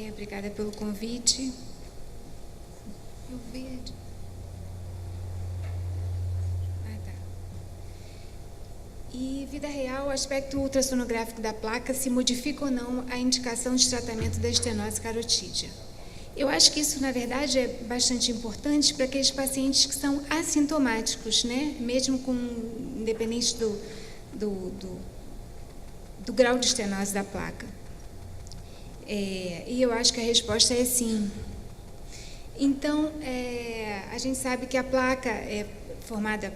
Obrigada pelo convite. Eu vejo. Tá. E, vida real, o aspecto ultrassonográfico da placa, se modifica ou não a indicação de tratamento da estenose carotídea. Eu acho que isso, na verdade, é bastante importante para aqueles pacientes que são assintomáticos, né? Mesmo independente do grau de estenose da placa. E eu acho que a resposta é sim. Então, a gente sabe que a placa é formada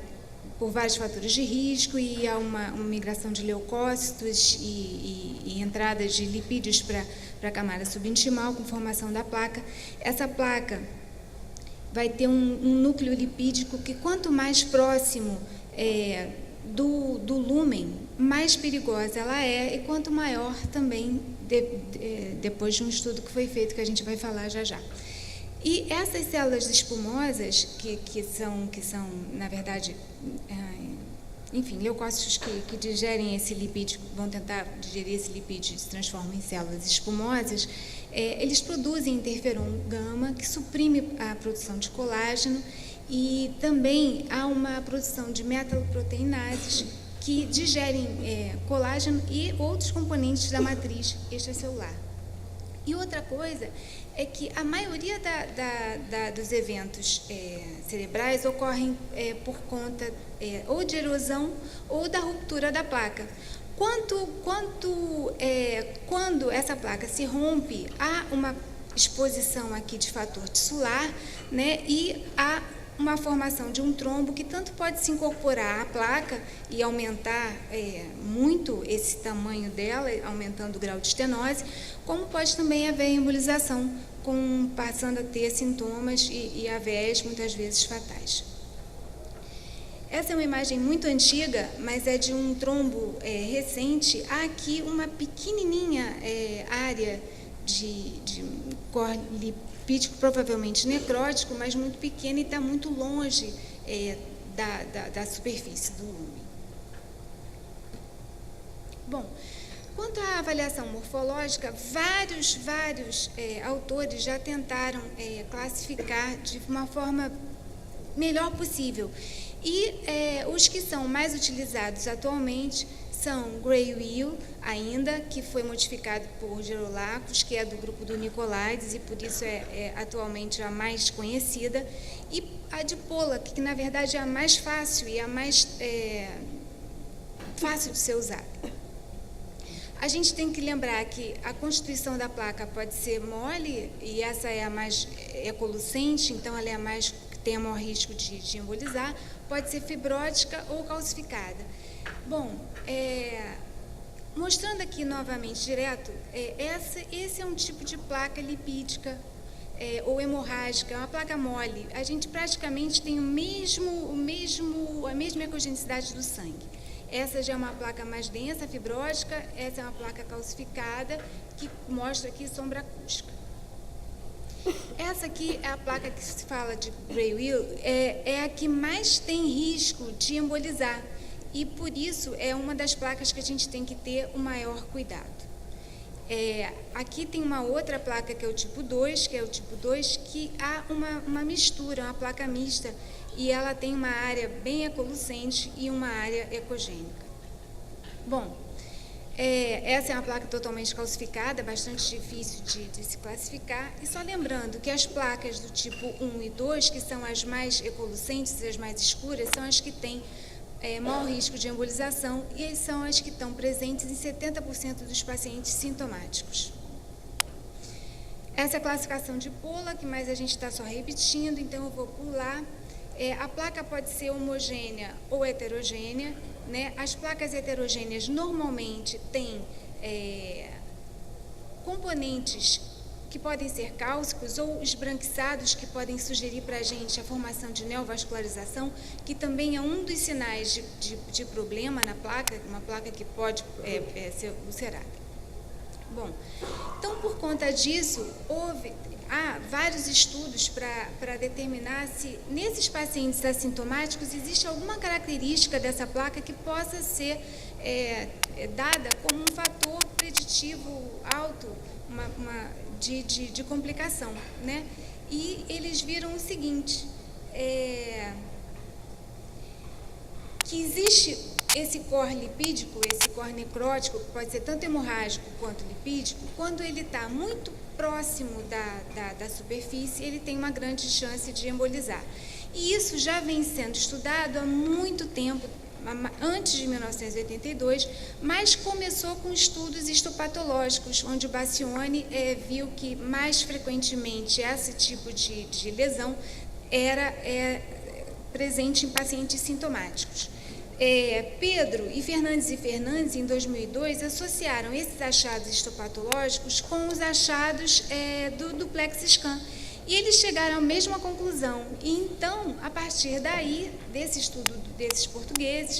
por vários fatores de risco e há uma migração de leucócitos e entradas de lipídios para a camada subintimal com formação da placa. Essa placa vai ter um núcleo lipídico que, quanto mais próximo do lúmen, mais perigosa ela é, e quanto maior também, depois de um estudo que foi feito, que a gente vai falar já já. E essas células espumosas, que são, na verdade, enfim, leucócitos que digerem esse lipídio, vão tentar digerir esse lipídio e se transformam em células espumosas, eles produzem interferon gama, que suprime a produção de colágeno, e também há uma produção de metaloproteinases que digerem colágeno e outros componentes da matriz extracelular. E outra coisa é que a maioria dos eventos cerebrais ocorrem por conta ou de erosão ou da ruptura da placa. Quando essa placa se rompe, há uma exposição aqui de fator tissular, né, e há uma formação de um trombo que tanto pode se incorporar à placa e aumentar muito esse tamanho dela, aumentando o grau de estenose, como pode também haver embolização, passando a ter sintomas e AVEs muitas vezes fatais. Essa é uma imagem muito antiga, mas é de um trombo recente. Há aqui uma pequenininha área de core lipídico, provavelmente necrótico, mas muito pequena e está muito longe da superfície do lúmen. Bom, quanto à avaliação morfológica, vários autores já tentaram classificar de uma forma melhor possível. E os que são mais utilizados atualmente são Gray-Wheel, ainda, que foi modificado por Gerolakos, que é do grupo do Nicolaides, e por isso é atualmente a mais conhecida, e a de Pollack, que na verdade é a mais fácil e a mais fácil de ser usada. A gente tem que lembrar que a constituição da placa pode ser mole, e essa é a mais ecolucente, então ela é a mais que tem o maior risco de embolizar, pode ser fibrótica ou calcificada. Bom, mostrando aqui novamente direto, esse é um tipo de placa lipídica ou hemorrágica, é uma placa mole. A gente praticamente tem a mesma ecogenicidade do sangue. Essa já é uma placa mais densa, fibrótica, essa é uma placa calcificada, que mostra aqui sombra acústica. Essa aqui é a placa que se fala de Gray-Wheel, é a que mais tem risco de embolizar, e por isso é uma das placas que a gente tem que ter o maior cuidado. Aqui tem uma outra placa que é o tipo 2, que há uma mistura, uma placa mista, e ela tem uma área bem ecolucente e uma área ecogênica. Bom, essa é uma placa totalmente calcificada, bastante difícil de se classificar, e só lembrando que as placas do tipo 1 e 2, que são as mais ecolucentes e as mais escuras, são as que têm maior risco de embolização, e são as que estão presentes em 70% dos pacientes sintomáticos. Essa é a classificação de Pollack, mas a gente está só repetindo, então eu vou pular. A placa pode ser homogênea ou heterogênea, né? As placas heterogêneas normalmente têm componentes que podem ser cálcicos ou esbranquiçados, que podem sugerir para a gente a formação de neovascularização, que também é um dos sinais de problema na placa, uma placa que pode ser ulcerada. Bom, então, por conta disso, há vários estudos para determinar se, nesses pacientes assintomáticos, existe alguma característica dessa placa que possa ser dada como um fator preditivo alto de complicação, né? E eles viram o seguinte, que existe esse core lipídico, esse core necrótico, que pode ser tanto hemorrágico quanto lipídico, quando ele está muito próximo da superfície, ele tem uma grande chance de embolizar. E isso já vem sendo estudado há muito tempo, antes de 1982, mas começou com estudos histopatológicos, onde o Bassione viu que mais frequentemente esse tipo de lesão era presente em pacientes sintomáticos. Pedro e Fernandes, em 2002, associaram esses achados histopatológicos com os achados do duplex scan. E eles chegaram à mesma conclusão. E então, a partir daí, desse estudo desses portugueses,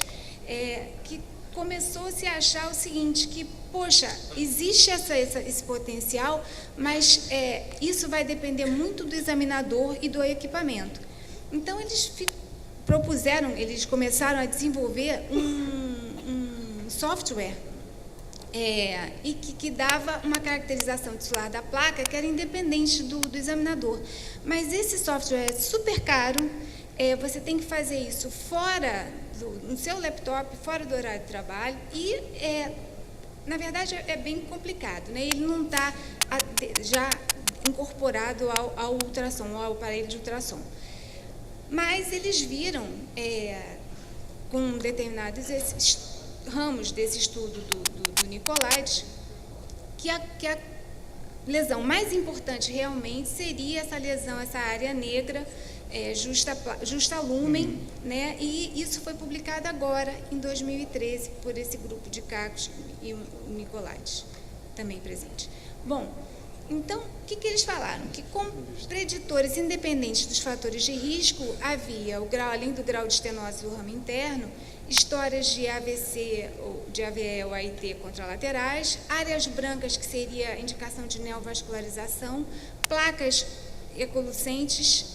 que começou-se a achar o seguinte, que, poxa, existe esse potencial, mas isso vai depender muito do examinador e do equipamento. Então, eles começaram a desenvolver um software e que dava uma caracterização tisular da placa que era independente do examinador. Mas esse software é super caro, você tem que fazer isso no seu laptop, fora do horário de trabalho, e, na verdade, é bem complicado, né? Ele não está já incorporado ao ultrassom, ao aparelho de ultrassom. Mas eles viram, com determinados ramos desse estudo do Nicolaides, que a lesão mais importante realmente seria essa lesão, essa área negra, justa lumen, né? E isso foi publicado agora, em 2013, por esse grupo de Cacos e o Nicolaides, também presente. Bom, então, o que eles falaram? Que como preditores independentes dos fatores de risco, havia, além do grau de estenose do ramo interno, histórias de AVC, de AVE ou AIT contralaterais, áreas brancas, que seria indicação de neovascularização, placas ecolucentes,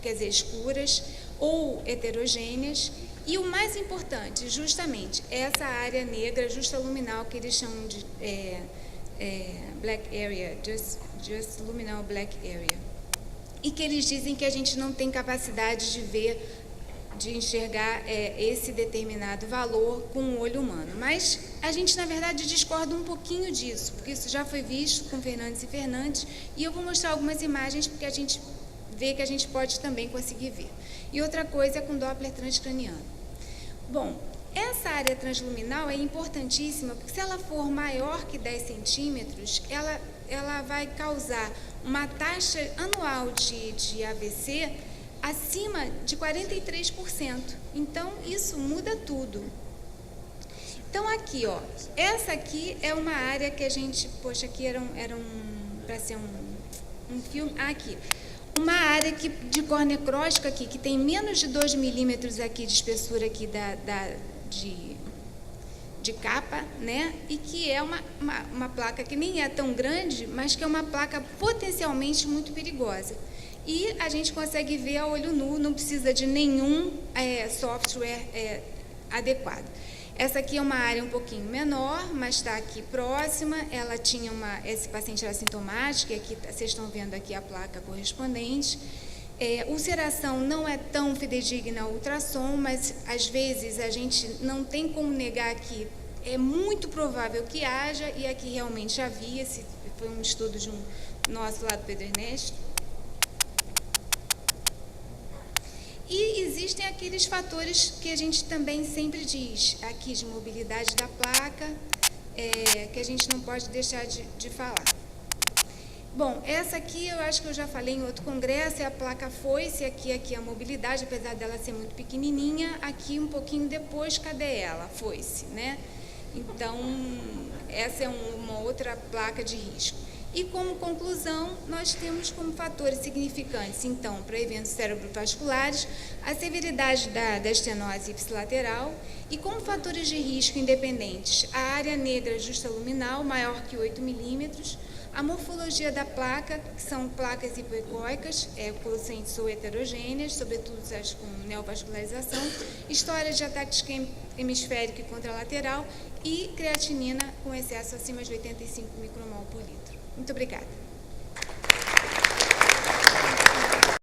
quer dizer, escuras, ou heterogêneas, e o mais importante, justamente, essa área negra justaluminal, que eles chamam de black area, just luminal black area, e que eles dizem que a gente não tem capacidade de enxergar esse determinado valor com o olho humano. Mas a gente, na verdade, discorda um pouquinho disso, porque isso já foi visto com Fernandes, e eu vou mostrar algumas imagens, porque a gente vê que a gente pode também conseguir ver. E outra coisa é com Doppler transcraniano. Bom, essa área transluminal é importantíssima, porque se ela for maior que 10 centímetros, ela vai causar uma taxa anual de AVC acima de 43%. Então, isso muda tudo. Então, aqui, ó, essa aqui é uma área que a gente, poxa, aqui para ser um filme, aqui, uma área de cor necrótica aqui, que tem menos de 2 milímetros aqui de espessura aqui de capa, né? E que é uma placa que nem é tão grande, mas que é uma placa potencialmente muito perigosa. E a gente consegue ver a olho nu, não precisa de nenhum software adequado. Essa aqui é uma área um pouquinho menor, mas está aqui próxima. Ela tinha esse paciente era sintomático, e aqui vocês estão vendo aqui a placa correspondente. Ulceração não é tão fidedigna ao ultrassom, mas às vezes a gente não tem como negar que é muito provável que haja, e aqui realmente havia. Esse foi um estudo de nosso lá do Pedro Ernesto. E existem aqueles fatores que a gente também sempre diz, aqui de mobilidade da placa, que a gente não pode deixar de falar. Bom, essa aqui eu acho que eu já falei em outro congresso, é a placa foice, aqui a mobilidade, apesar dela ser muito pequenininha, aqui um pouquinho depois, cadê ela? Foice, né? Então, essa é uma outra placa de risco. E, como conclusão, nós temos como fatores significantes, então, para eventos cerebrovasculares, a severidade da estenose ipsilateral e, como fatores de risco independentes, a área negra justaluminal maior que 8 milímetros, A morfologia da placa, que são placas hipoecóicas, polucentes ou heterogêneas, sobretudo as com neovascularização, história de ataque isquêmico hemisférico e contralateral e creatinina com excesso acima de 85 micromol por litro. Muito obrigada.